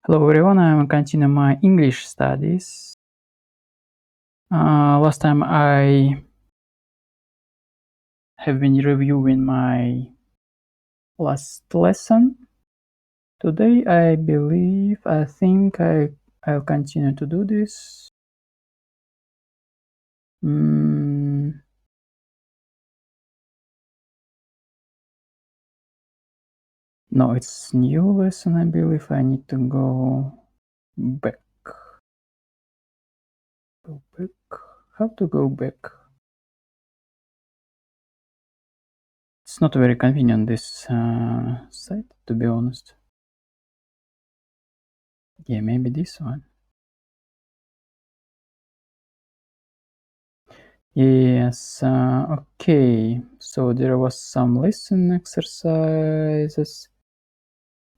Hello everyone, I'm continuing my English studies. Last time I have been reviewing my last lesson. Today I think I'll continue to do this. No, it's new lesson. I believe I need to go back. Go back. How to go back? It's not very convenient, this site, to be honest. Yeah, maybe this one. Yes, okay. So there was some listen exercises,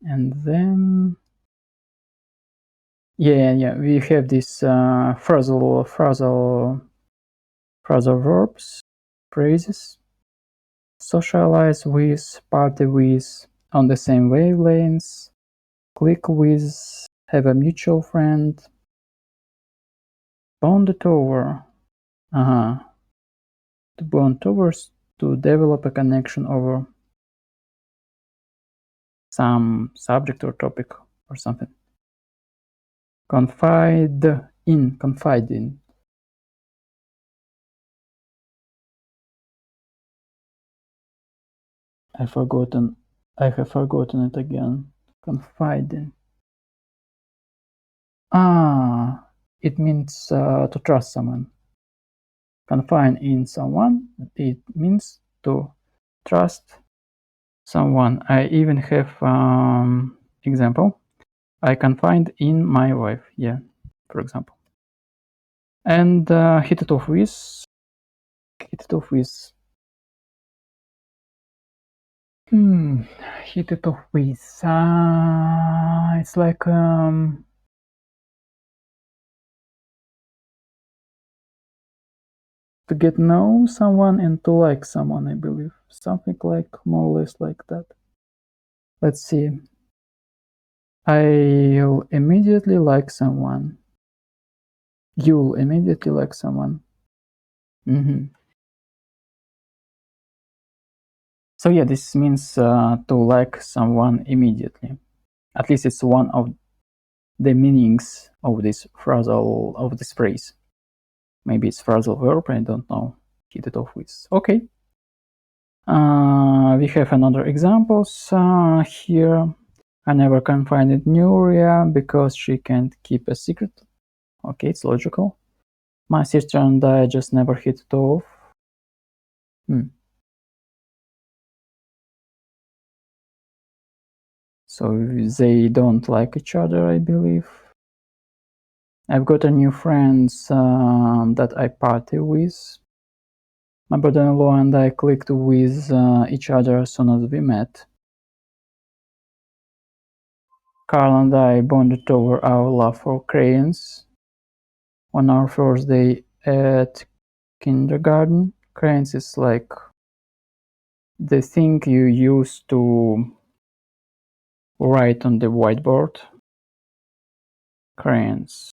and then yeah, we have this phrasal verbs, phrases, socialize with, party with, on the same wavelengths, click with, have a mutual friend, bond it over. To bond over, to develop a connection over some subject or topic or something. Confide in. I have forgotten it again. Confide in. It means to trust someone. Confide in someone, it means to trust someone. I even have example. I confide in my wife, yeah, for example. And hit it off with. Hit it off with. It's like to get know someone and to like someone, I believe. Something like more or less like that. Let's see. I'll immediately like someone. You'll immediately like someone. So yeah, this means to like someone immediately. At least it's one of the meanings of this phrasal, of this phrase. Maybe it's phrasal verb, I don't know. Hit it off with. Okay. We have another examples here. I never confided Nuria because she can't keep a secret. Okay, it's logical. My sister and I just never hit it off. So they don't like each other, I believe. I've got a new friends that I party with. My brother-in-law and I clicked with each other as soon as we met. Carl and I bonded over our love for crayons. On our first day at kindergarten, crayons is like the thing you use to write on the whiteboard. Crayons.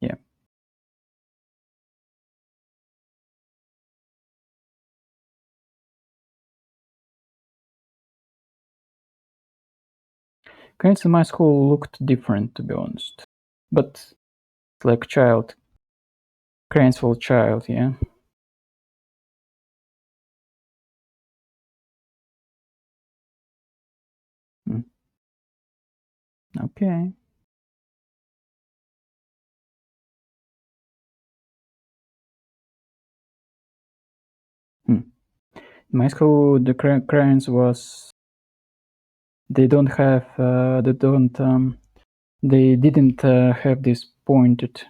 Yeah. Crayons in my school looked different, to be honest. But like child. Crayons for child, yeah. Okay. In my school, the crayons was they didn't have have this pointed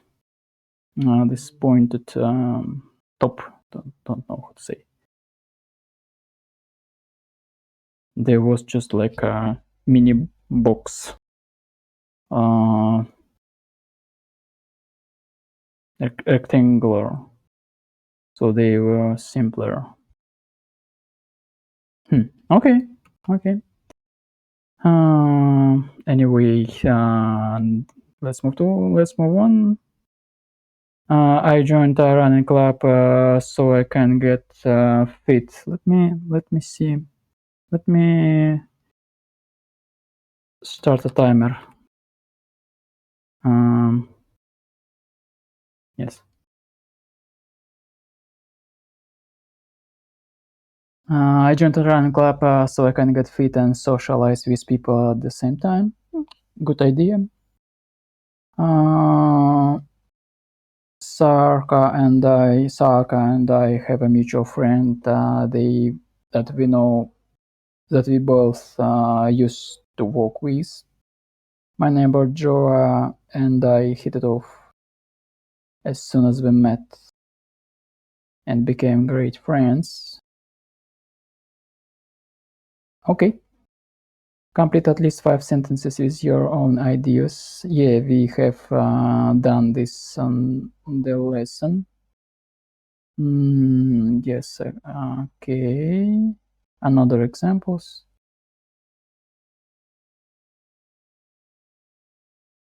top. Don't know how to say. There was just like a mini box, rectangular, so they were simpler. Okay. Anyway, let's move on. I joined a running club so I can get fit. Let me see. Let me start a timer. Yes. I joined a running club so I can get fit and socialize with people at the same time. Good idea. Sarka and I have a mutual friend. That we know that we both used to work with. My neighbor Joa and I hit it off as soon as we met and became great friends. Okay. Complete at least 5 sentences with your own ideas. Yeah, we have done this on the lesson. Yes, okay. Another examples.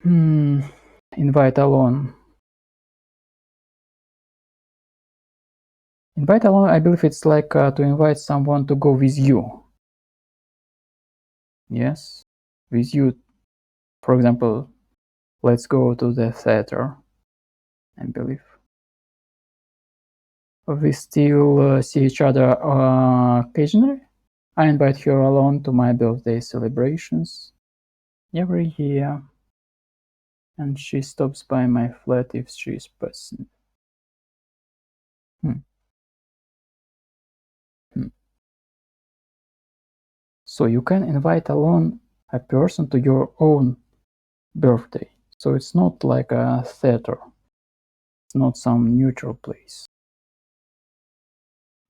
Invite alone. Invite alone, I believe it's like to invite someone to go with you. Yes, with you. For example, let's go to the theater, I believe. We still see each other occasionally. I invite her alone to my birthday celebrations every year, and she stops by my flat if she is present. So you can invite alone a person to your own birthday. So it's not like a theater. It's not some neutral place.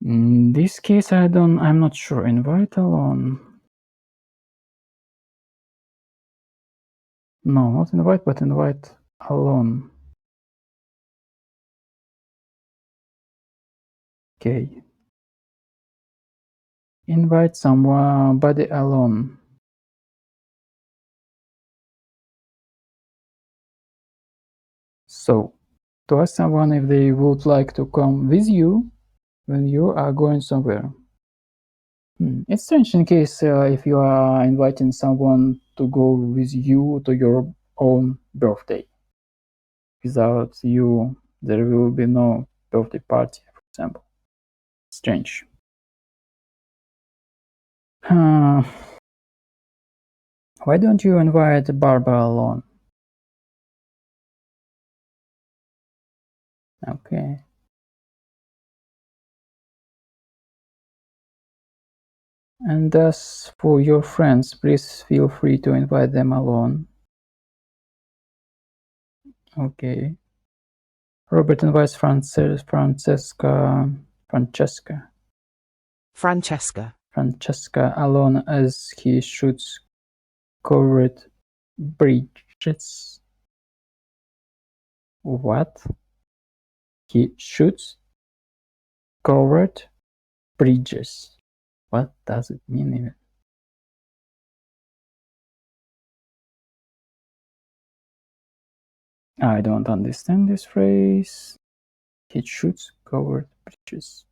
In this case, I'm not sure. Invite alone. No, not invite, but invite alone. Okay. Invite somebody alone. So, to ask someone if they would like to come with you when you are going somewhere. It's strange in case if you are inviting someone to go with you to your own birthday. Without you, there will be no birthday party, for example. Strange. Why don't you invite Barbara alone? Okay. And as for your friends, please feel free to invite them alone. Okay. Robert invites Francesca alone as he shoots covered bridges. What? He shoots covered bridges. What does it mean even? I don't understand this phrase. He shoots covered bridges.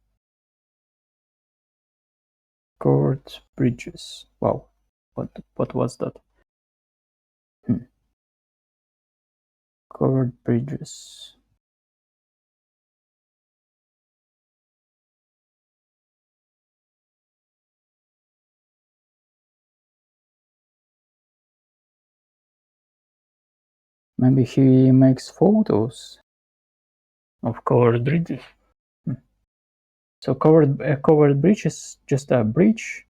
Covered bridges. Wow. What was that? Covered bridges. Maybe he makes photos of covered bridges. So covered bridge is just a bridge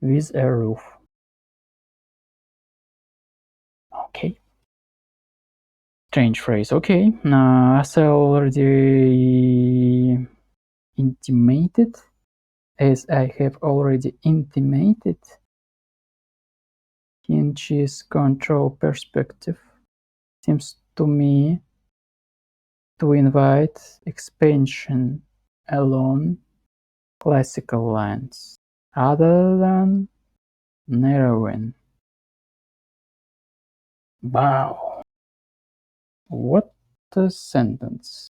with a roof. Okay. Strange phrase. Okay. As I already intimated, Kinchi's control perspective seems to me to invite expansion along classical lines, rather than narrowing. Wow. What a sentence.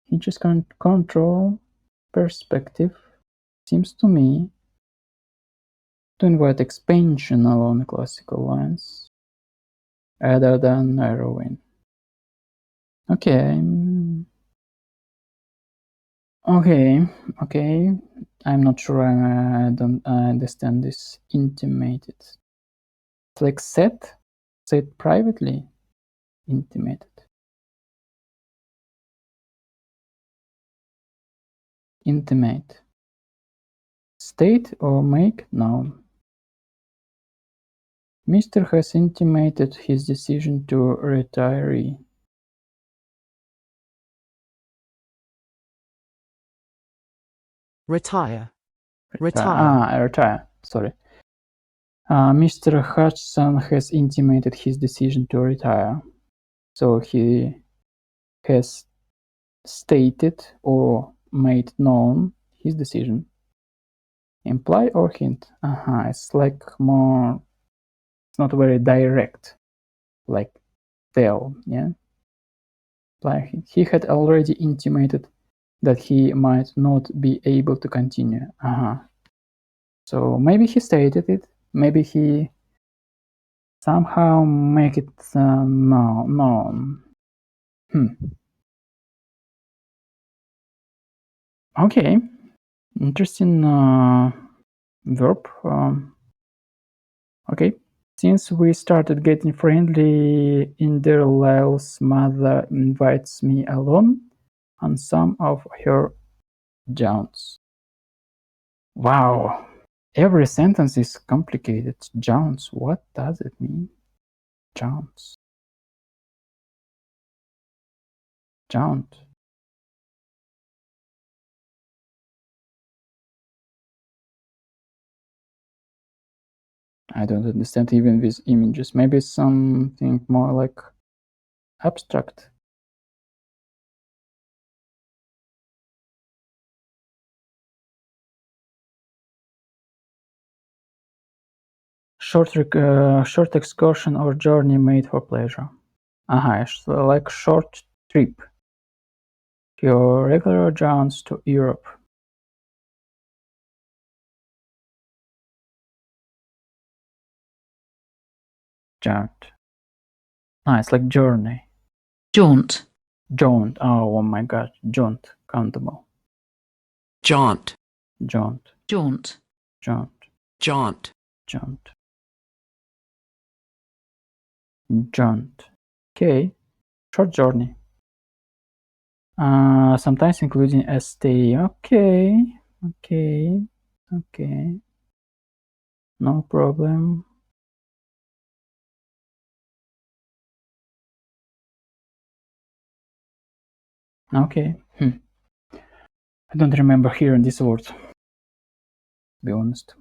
He just can't control perspective, seems to me, to invite expansion along classical lines rather than narrowing. Okay. Okay. I'm not sure I don't understand this intimated. It's like said privately, intimated. Intimate. State or make known. Mr. has intimated his decision to retire. Retire. Retire. Retire. Sorry. Mr. Hudson has intimated his decision to retire. So he has stated or made known his decision. Imply or hint? It's like more, it's not very direct, like tell, yeah? Like he had already intimated that he might not be able to continue. So maybe he stated it, maybe he somehow make it known. Okay, interesting verb. Okay, since we started getting friendly, Inderlyle's mother invites me along on some of her jaunts. Wow, every sentence is complicated. Jaunts, what does it mean? Jaunts. Jaunt. I don't understand even these images. Maybe something more like abstract. Short excursion or journey made for pleasure. So like short trip. Your regular jaunts to Europe. Jaunt. It's like journey. Jaunt. Jaunt. Oh my god. Jaunt. Countable. Jaunt. Jaunt. Jaunt. Jaunt. Jaunt. Jaunt. Jaunt. Okay. Short journey. Sometimes including a stay. Okay. No problem. Okay. I don't remember hearing this word, to be honest.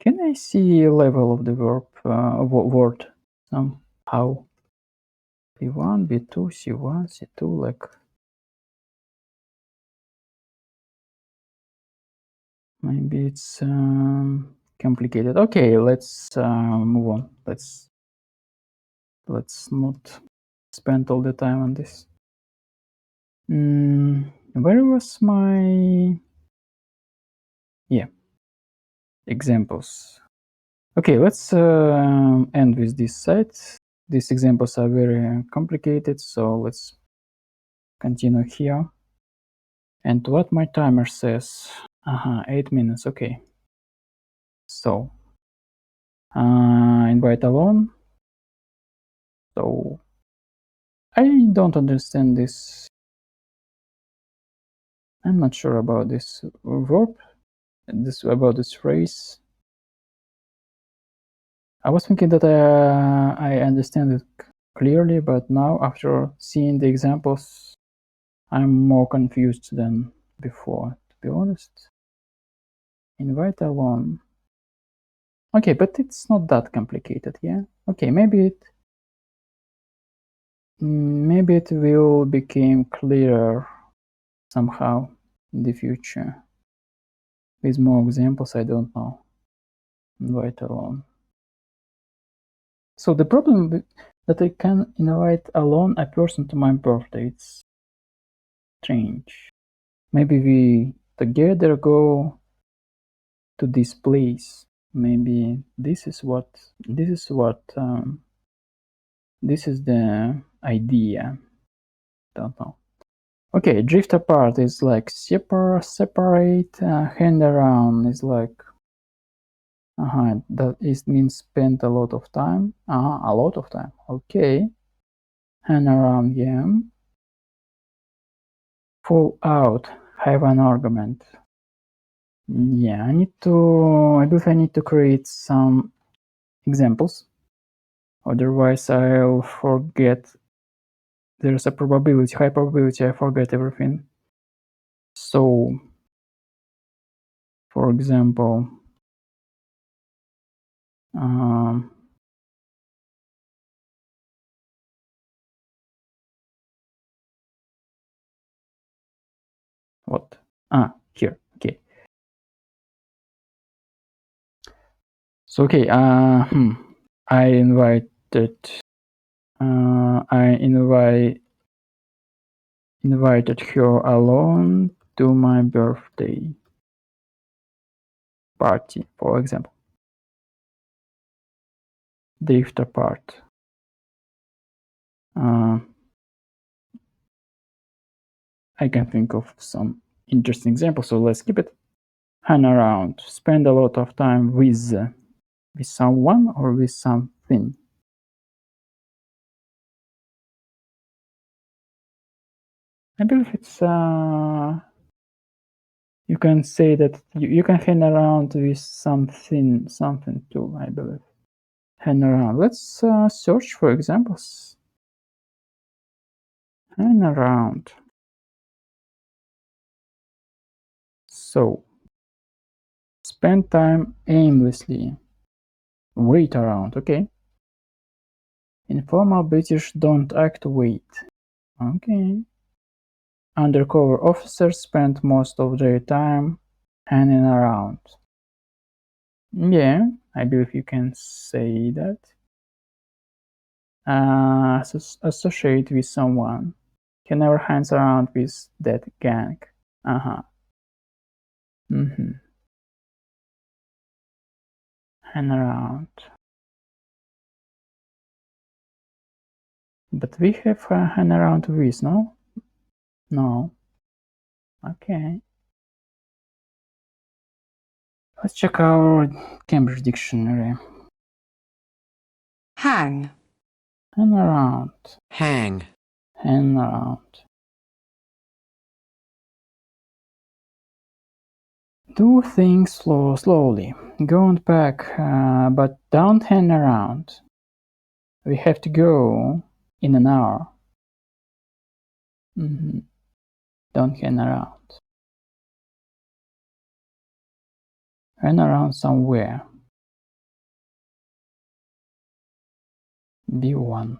Can I see level of the verb word somehow? B1, B2, C1, C2, like maybe it's complicated. Okay, let's move on. Let's not spend all the time on this. Where was my examples? Okay, let's end with this side. These examples are very complicated, so let's continue here. And what my timer says, 8 minutes, okay. So, invite alone. So, I don't understand this. I'm not sure about this verb, about this phrase. I was thinking that I understand it clearly, but now after seeing the examples, I'm more confused than before, to be honest. Invite alone. Okay, but it's not that complicated, yeah? Okay, maybe it will become clearer somehow in the future. With more examples, I don't know. Invite alone. So the problem that I can invite alone a person to my birthday, it's strange. Maybe we together go to this place. Maybe this is the idea. Don't know. Okay, drift apart is like separate. Hand around is like that is means spend a lot of time. A lot of time. Okay. Hand around, yeah. Fall out. Have an argument. Yeah, I believe I need to create some examples. Otherwise I'll forget. There's a high probability I forget everything. So, for example, what? Here. Okay. So okay. I invited her alone to my birthday party, for example. Drift apart. I can think of some interesting examples, so let's keep it. Hang around. Spend a lot of time with someone or with something. I believe it's you can say that you can hang around with something too, I believe. Hang around. Let's search for examples. Hang around. So, spend time aimlessly. Wait around, okay. Informal British don't act, wait. Okay. Undercover officers spend most of their time hanging around. Yeah, I believe you can say that. Associate with someone. He never hangs around with that gang. Hang around. But we have hang around with, no? No. Okay. Let's check our Cambridge dictionary. Hang. Hang around. Hang. Hang around. Do things slowly. Go on back, but don't hang around. We have to go in an hour. Don't hang around. Hang around somewhere. Be one.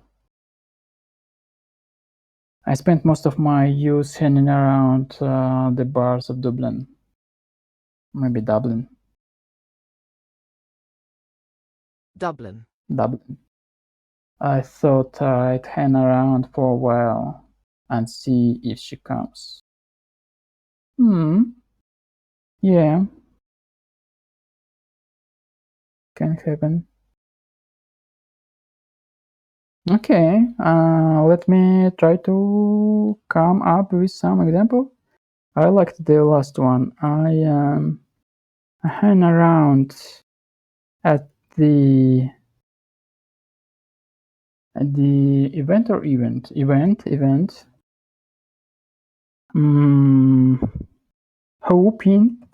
I spent most of my youth hanging around the bars of Dublin. Maybe Dublin. Dublin. Dublin. I thought I'd hang around for a while and see if she comes. Yeah. Can happen. Okay, let me try to come up with some example. I liked the last one. I hang around at the event or event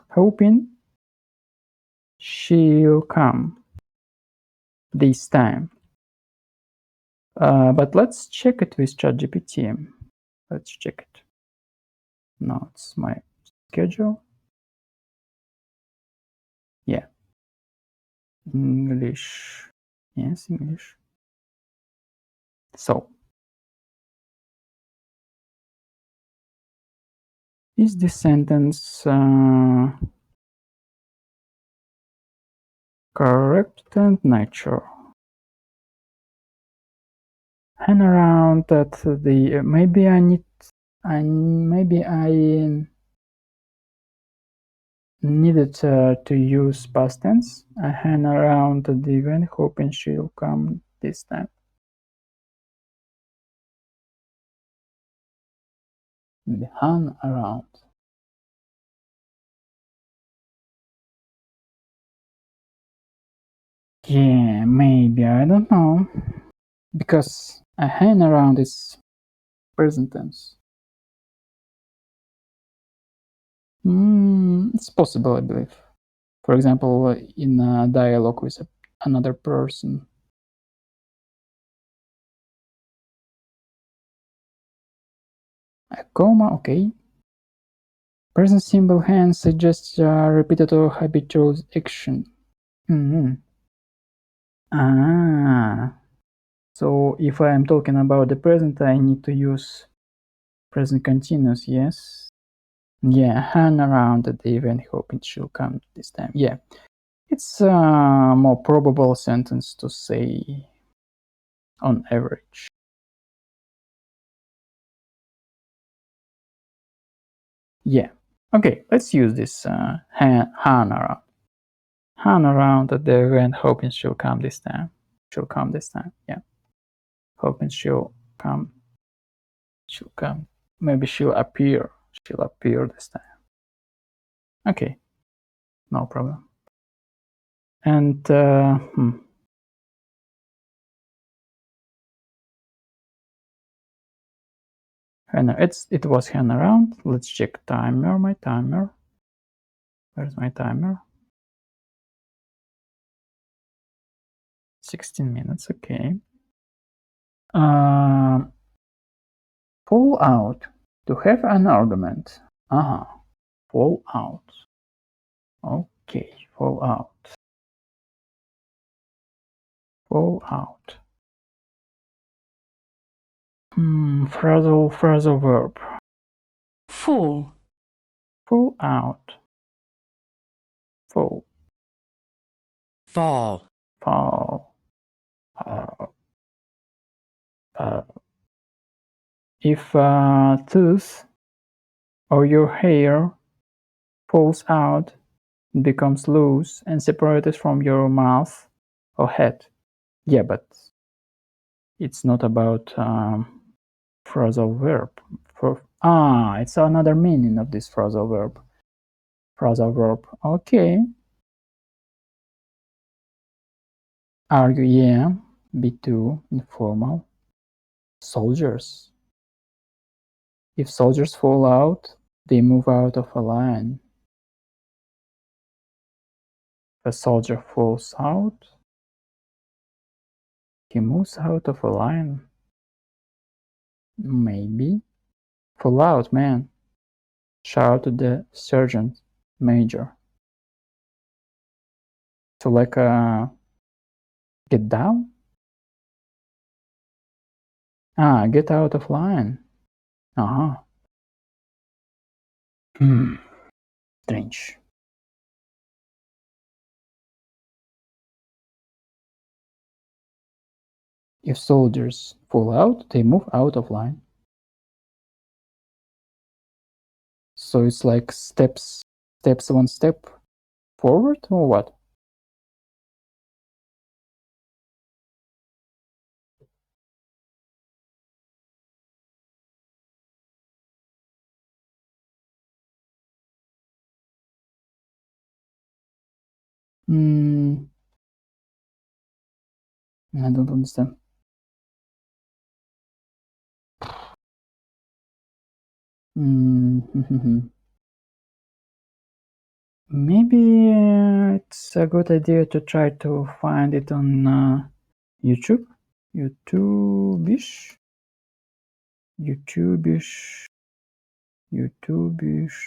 hoping she'll come this time. But let's check it with ChatGPT. Let's check it. No, it's my schedule. Yeah. English. Yes, English. So, Is this sentence correct and natural? Hang around at the maybe I needed to use past tense. I hang around at the event hoping she'll come this time. The hang around. Yeah, maybe, I don't know. Because I hang around is present tense. It's possible, I believe. For example, in a dialogue with another person. A comma, okay. Present simple hang suggests repeated or habitual action. So if I am talking about the present, I need to use present continuous, yes? Yeah, hang around at the event hoping she'll come this time. Yeah, it's a more probable sentence to say on average. Yeah, okay, let's use this hang around. Hang around at the event hoping she'll come this time. She'll come this time, yeah. Hoping she'll come. She'll come. Maybe she'll appear. She'll appear this time. Okay, no problem. And it was hang around. Let's check timer. My timer. Where's my timer? 16 minutes. Okay. Fall out. To have an argument. Fall out. Okay. Fall out. Fall out. Phrasal verb. Fall. Fall out. Fall. Fall. Fall. If a tooth or your hair falls out, it becomes loose and separated from your mouth or head. Yeah, but it's not about phrasal verb. It's another meaning of this phrasal verb. Phrasal verb. Okay. Argue, yeah. B2, informal. Soldiers. If soldiers fall out, they move out of a line. If a soldier falls out, he moves out of a line. Maybe. Fall out, man! Shouted the sergeant major. So like get down? Get out of line. Strange. If soldiers fall out, they move out of line. So it's like steps one step forward or what? I don't understand. Maybe it's a good idea to try to find it on YouTube. YouTube-ish.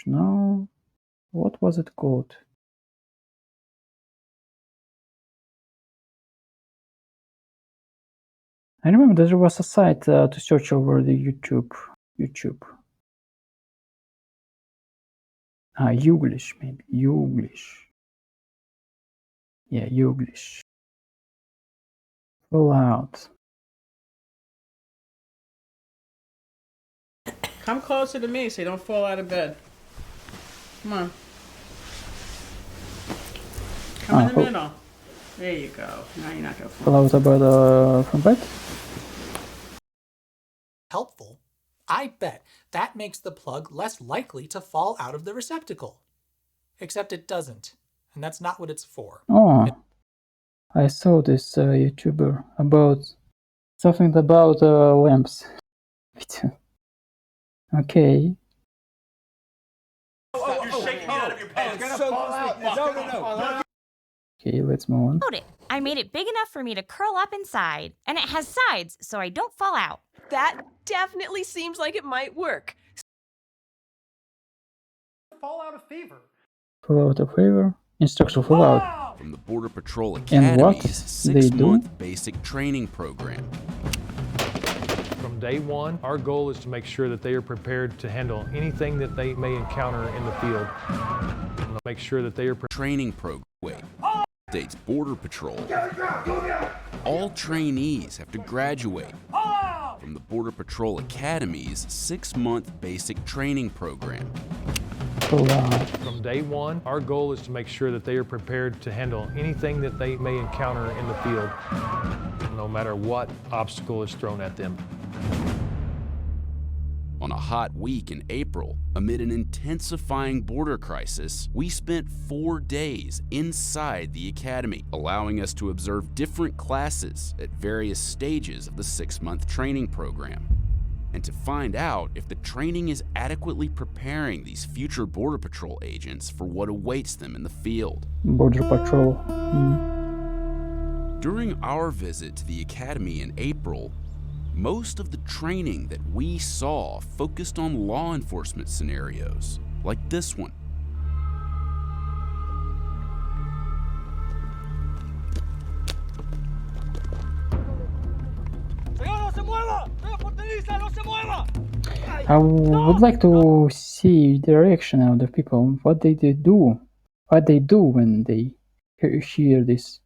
No. What was it called? I remember there was a site to search over the YouTube. Youglish, maybe. Youglish. Yeah, Youglish. Fall out. Come closer to me so you don't fall out of bed. Come on. Come in the middle. There you go. Now you're not going to fall. Fall out about from bed? Helpful? I bet that makes the plug less likely to fall out of the receptacle. Except it doesn't, and that's not what it's for. Oh, I saw this YouTuber about something about lamps. Okay. You're shaking me out of your pants. It's gonna fall out. No. Okay, let's move on. I made it big enough for me to curl up inside, and it has sides so I don't fall out. That definitely seems like it might work. Fall out of favor. Fall out of favor. Instruction fall out. From the Border Patrol And what Academy's they do? 6-month basic training program. From day one, our goal is to make sure that they are prepared to handle anything that they may encounter in the field. Make sure that they are Training program. States Border Patrol. All trainees have to graduate from the Border Patrol Academy's 6-month basic training program. Fall out. From day one, our goal is to make sure that they are prepared to handle anything that they may encounter in the field, no matter what obstacle is thrown at them. On a hot week in April, amid an intensifying border crisis, we spent 4 days inside the academy, allowing us to observe different classes at various stages of the 6-month training program, and to find out if the training is adequately preparing these future Border Patrol agents for what awaits them in the field. Border Patrol. During our visit to the academy in April, most of the training that we saw focused on law enforcement scenarios, like this one. I would like to see the reaction of the people. What they do when they hear this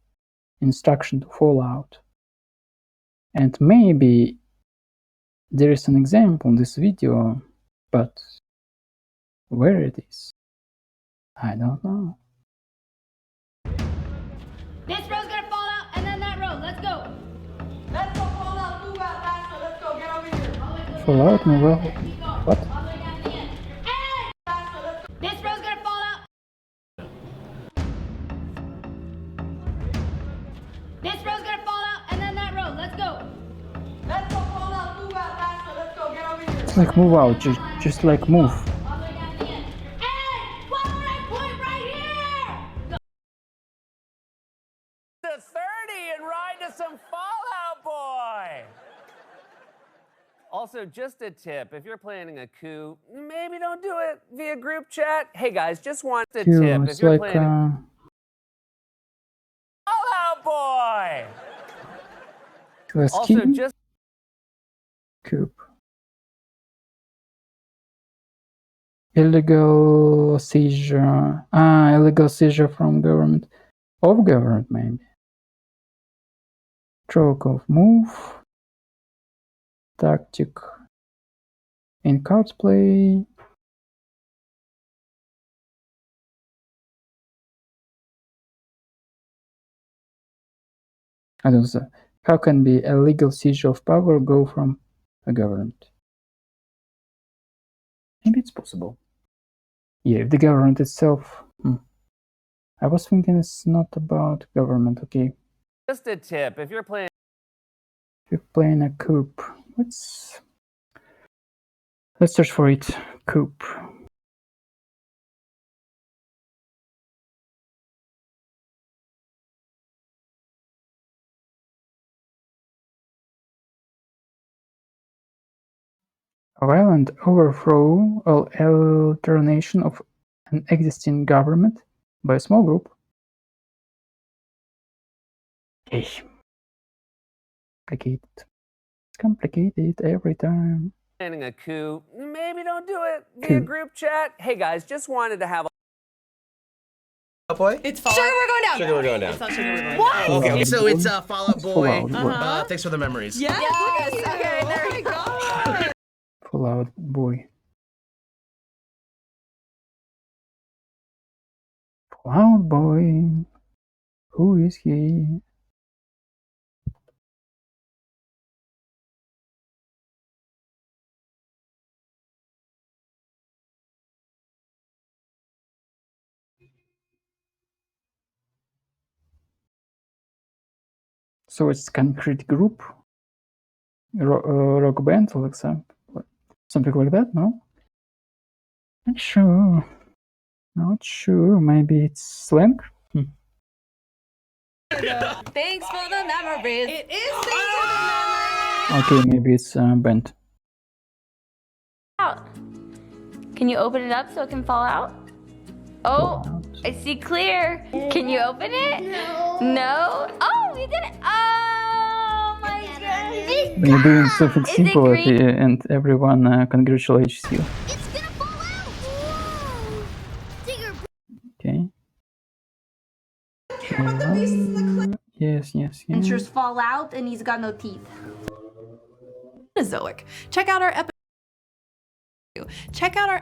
instruction to fall out. And maybe there is an example in this video, but where it is, I don't know. This road's gonna fall out, and then that road. Let's go. Let's go fall out. Move out faster. Let's go. Get over here. Fall out, move out. What? All the way down to the end. Hey! Faster. Let's go. This road's gonna fall out. This road's gonna fall out, and then that road. Let's go. Let's go fall out. Move out faster. Let's go. Get over here. It's like move out, just like move. All the way down to the end. Hey! Why would I point right here? To 30 and ride to some Fallout Boy. Also, just a tip, if you're planning a coup, maybe don't do it via group chat. Hey guys, just want a tip. It's If you're like planning Fallout Boy. Also, just coup. Illegal seizure. Illegal seizure from government. Of government, maybe. Stroke of move. Tactic. In cards play. I don't know. How can be a legal seizure of power go from a government? Maybe it's possible. Yeah, if the government itself. I was thinking it's not about government. Okay, just a tip, if you're playing playing a coup. Let's search for it. Coup. A violent overthrow or alternation of an existing government by a small group. Okay. Complicated. It's complicated every time. planning a coup, maybe don't do it via group chat. Hey guys, just wanted to have a Boy? It's Fallout. Sugar, we're going down. Sugar, we're going down. It's not Sugar, we're going What? down. Okay, so it's Fallout Boy. Fallout Boy. Thanks for the memories. Yes. Okay, there we go. Fallout Boy. Fallout Boy. Who is he? So it's concrete group, rock band, for example, something like that. No, not sure. Not sure. Maybe it's slang. Thanks for the memories. It is thanks for the memories. Okay, maybe it's band. Out. Can you open it up so it can fall out? Oh, I see clear. Can you open it? No. No? Oh, you did it. Oh my gosh. We're doing something Is it simple green? and everyone congratulates you. It's gonna fall out. Whoa. Digger. Okay. Yes. Dentures fall out and he's got no teeth. Zoic. Check out our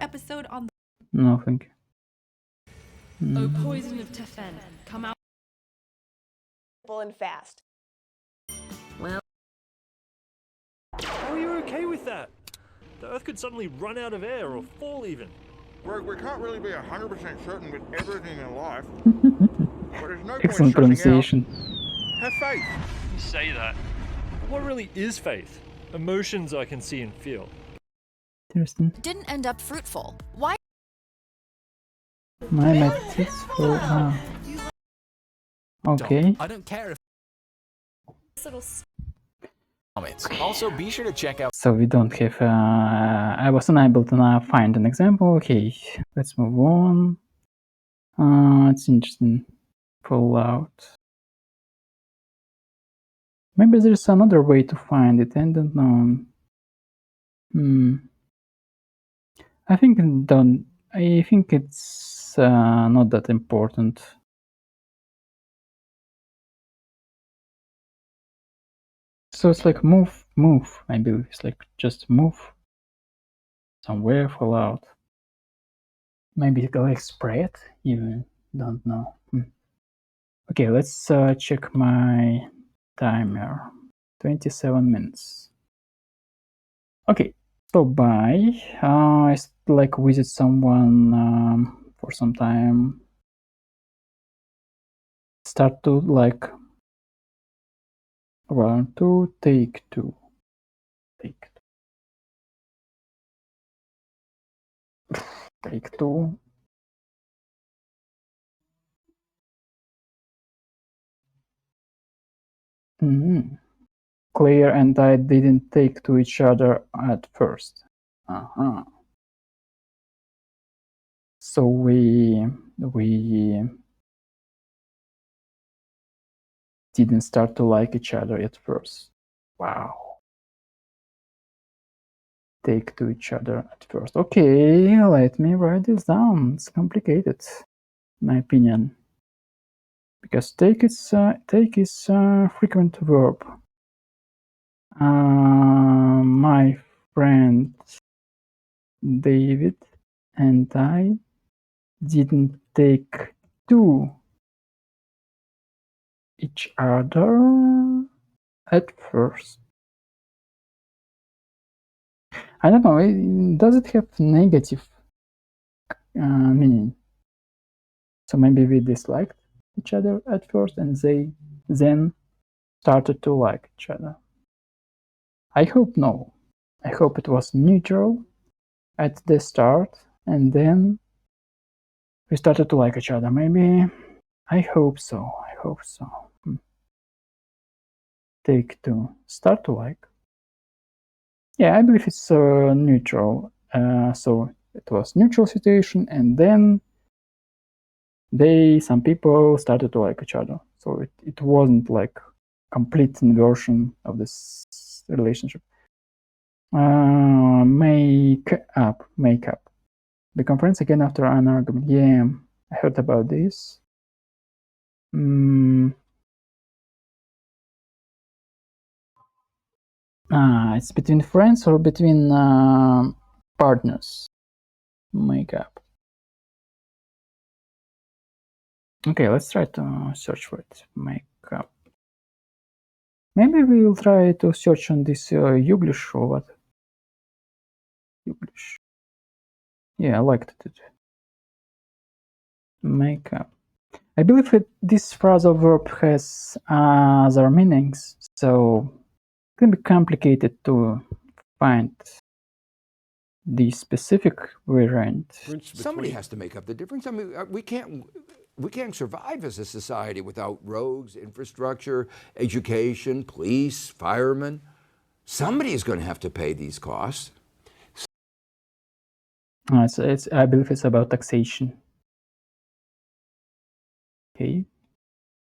episode on No, thank you. Oh, poison of Tefen. Come out. and fast. How are you okay with that? The Earth could suddenly run out of air or fall even. Greg, we can't really be 100% certain with everything in life. But there's no Excellent point stressing pronunciation. out. Have faith. You say that. But what really is faith? Emotions I can see and feel. Interesting. Didn't end up fruitful. Why? My maths for okay. I don't care if Little comments. Also, be sure to check out. So we don't have. I was unable to now find an example. Okay, let's move on. It's interesting. Fallout. Maybe there's another way to find it. I don't know. I think it's not that important. So it's like move. I believe it's like just move somewhere. Fallout. Maybe like spread. Even don't know. Okay, let's check my timer. 27 minutes. Okay, so bye. I like visit someone for some time. Start to like run to take two. Take two. Claire and I didn't take to each other at first. So we didn't start to like each other at first. Wow. Take to each other at first. Okay, let me write this down. It's complicated, in my opinion. Because take is frequent verb. My friend David and I didn't take to each other at first. I don't know, does it have negative meaning? So maybe we disliked each other at first and they then started to like each other. I hope no. I hope it was neutral at the start and then we started to like each other. Maybe. I hope so. Take two. Start to like. Yeah, I believe it's neutral. So it was neutral situation and then some people started to like each other. So it wasn't like complete inversion of this relationship. Makeup. Become friends again after an argument. Yeah, I heard about this. It's between friends or between partners. Makeup. Okay, let's try to search for it. Makeup. Maybe we will try to search on this Youglish or what? Youglish. Yeah, I liked it. Makeup. I believe this phrasal verb has other meanings, so it can be complicated to find the specific variant. Somebody has to make up the difference. I mean, we can't survive as a society without roads, infrastructure, education, police, firemen. Somebody is going to have to pay these costs. I believe it's about taxation. Okay.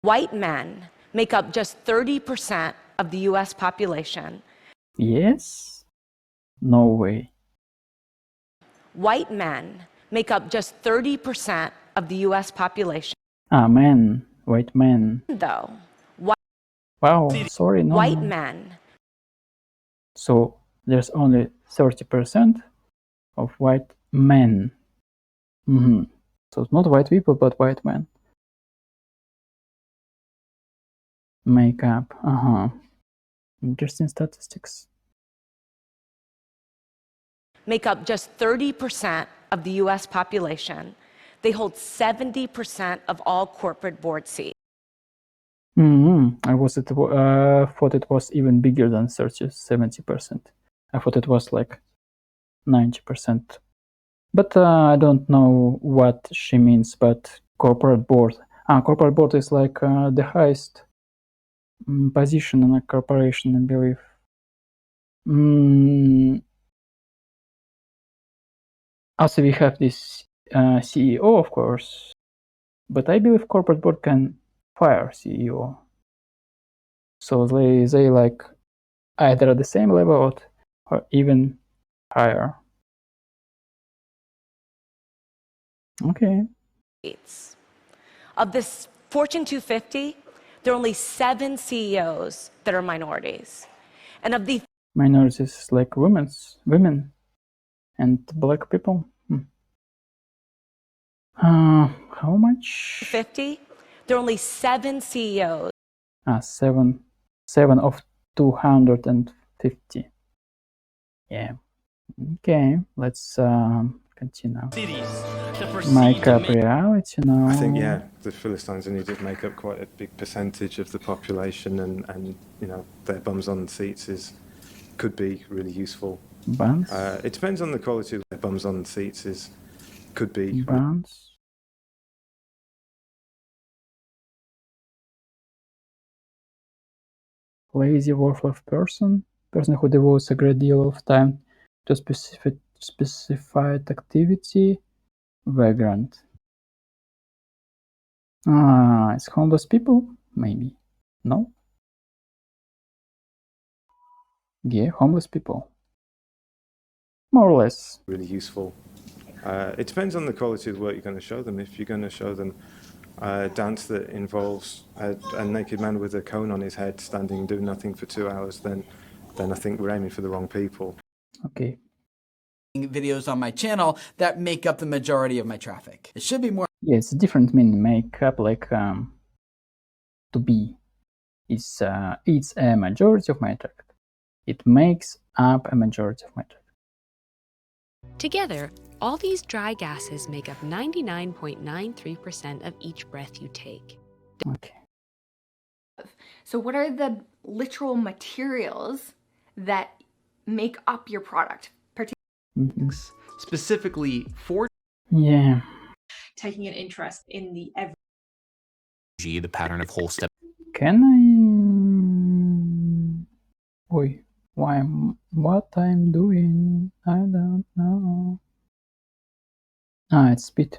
White men make up just 30% of the US population. Yes? No way. White men make up just 30% of the US population. Men. White men. Though. Wow, sorry, no. White men. So there's only 30% of white men. So it's not white people, but white men. Makeup. Interesting statistics. Make up just 30% of the US population. They hold 70% of all corporate board seats. I thought it was even bigger than 70%. I thought it was like 90%. But I don't know what she means, but corporate board. Corporate board is like the highest position in a corporation, I believe. Also, we have this CEO, of course, but I believe corporate board can fire CEO. So they like either at the same level or even higher. Okay. Of this Fortune 250, there are only 7 CEOs that are minorities. And of the minorities like women and black people. How much? 50, there are only 7 CEOs. 7 of 250. Yeah. Okay, let's continue. Makeup reality now. I think, yeah, the Philistines only did make up quite a big percentage of the population, and you know, their bums on seats could be really useful. Buns? It depends on the quality of their bums on seats could be. Buns? Lazy, worthless person who devotes a great deal of time to specified activity. Vagrant. It's homeless people? Maybe. No? Yeah, homeless people. More or less. Really useful. It depends on the quality of the work you're going to show them. If you're going to show them dance that involves a naked man with a cone on his head standing and doing nothing for 2 hours, then I think we're aiming for the wrong people. Okay. Videos on my channel that make up the majority of my traffic. It should be more. Yeah, it's a different meaning. Make up like to be. It's a majority of my traffic. It makes up a majority of my traffic. Together, all these dry gases make up 99.93% of each breath you take. Okay. So what are the literal materials that make up your product? Specifically for taking an interest in the the pattern of whole step. Can I? What I'm doing? I don't know. It's speed.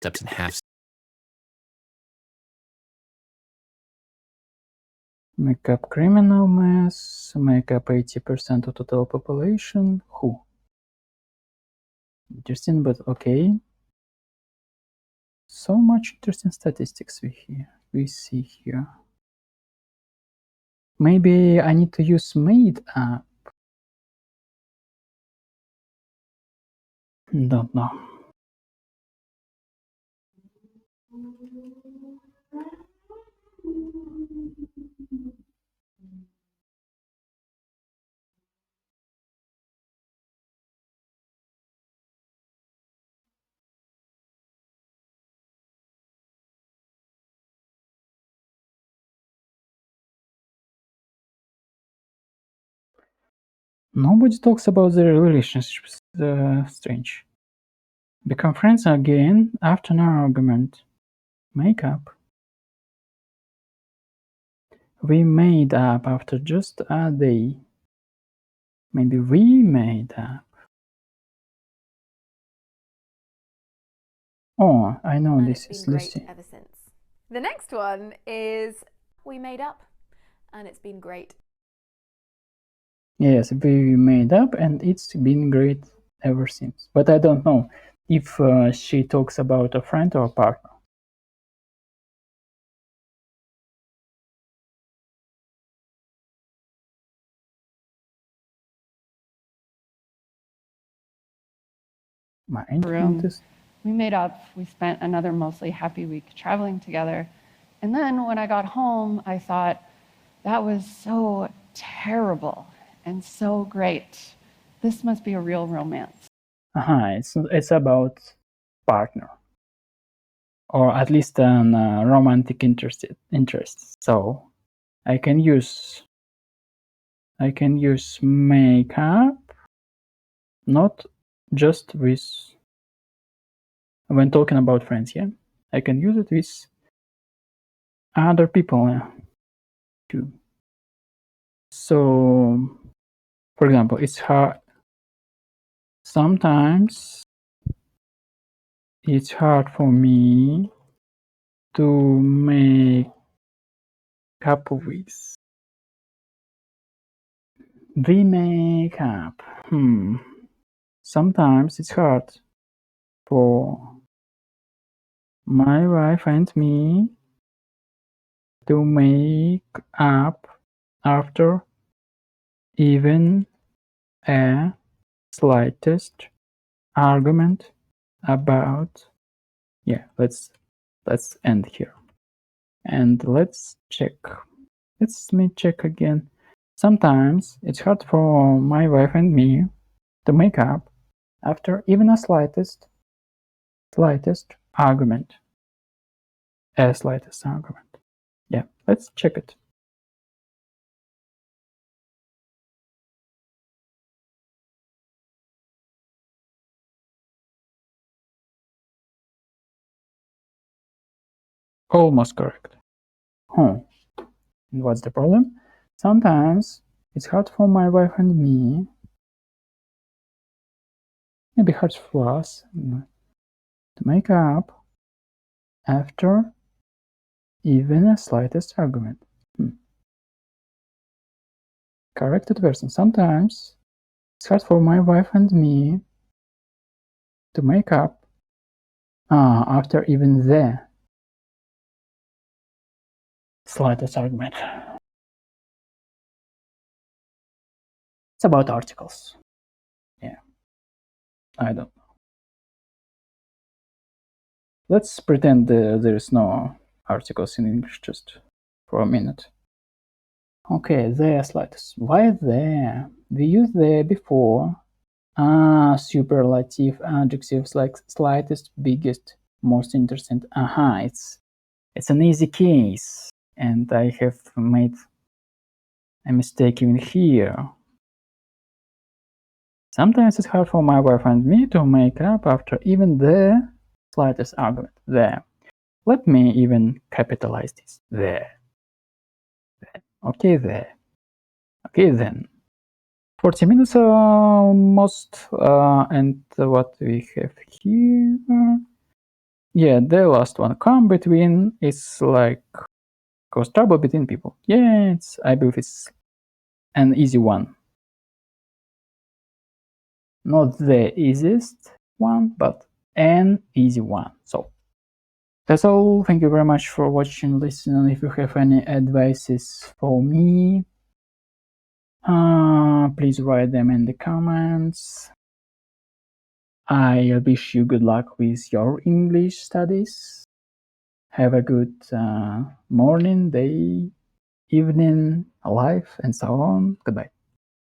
Steps in half. Make up criminal mass, make up 80% of total population. Who? Interesting, but okay. So much interesting statistics we see here. Maybe I need to use made up. Don't know. Nobody talks about their relationships. Strange. Become friends again after an argument. Make up. We made up after just a day. Maybe we made up. Oh, I know this is Lucy. Ever since. The next one is we made up, and it's been great. Yes, we made up and it's been great ever since. But I don't know if she talks about a friend or a partner. We made up. We spent another mostly happy week traveling together. And then when I got home, I thought, that was so terrible and so great. This must be a real romance. It's about partner, or at least an romantic interest. So I can use make up, not just with when talking about friends. Yeah, I can use it with other people too. So, for example, it's hard. Sometimes it's hard for me to make up with. We make up. Sometimes it's hard for my wife and me to make up after even a slightest argument about. Yeah, let's end here and let's check. Let me check again. Sometimes it's hard for my wife and me to make up after even a slightest argument. A slightest argument. Yeah, let's check it. Almost correct. And what's the problem? Sometimes it's hard for my wife and me, maybe hard for us, to make up after even a slightest argument. Corrected version. Sometimes it's hard for my wife and me to make up after even the slightest argument. It's about articles. Yeah, I don't know. Let's pretend there is no articles in English just for a minute. Okay, the slightest. Why the? We used the before. Superlative adjectives like slightest, biggest, most interesting. It's an easy case, and I have made a mistake even here. Sometimes it's hard for my wife and me to make up after even the slightest argument. There. Let me even capitalize this. There. Okay, there. Okay, then. 40 minutes almost, and what we have here. Yeah, the last one. Come between is like cause trouble between people. Yeah, I believe it's an easy one. Not the easiest one, but an easy one. So that's all. Thank you very much for watching, listening. If you have any advices for me, please write them in the comments. I wish you good luck with your English studies. Have a good morning, day, evening, life, and so on. Goodbye.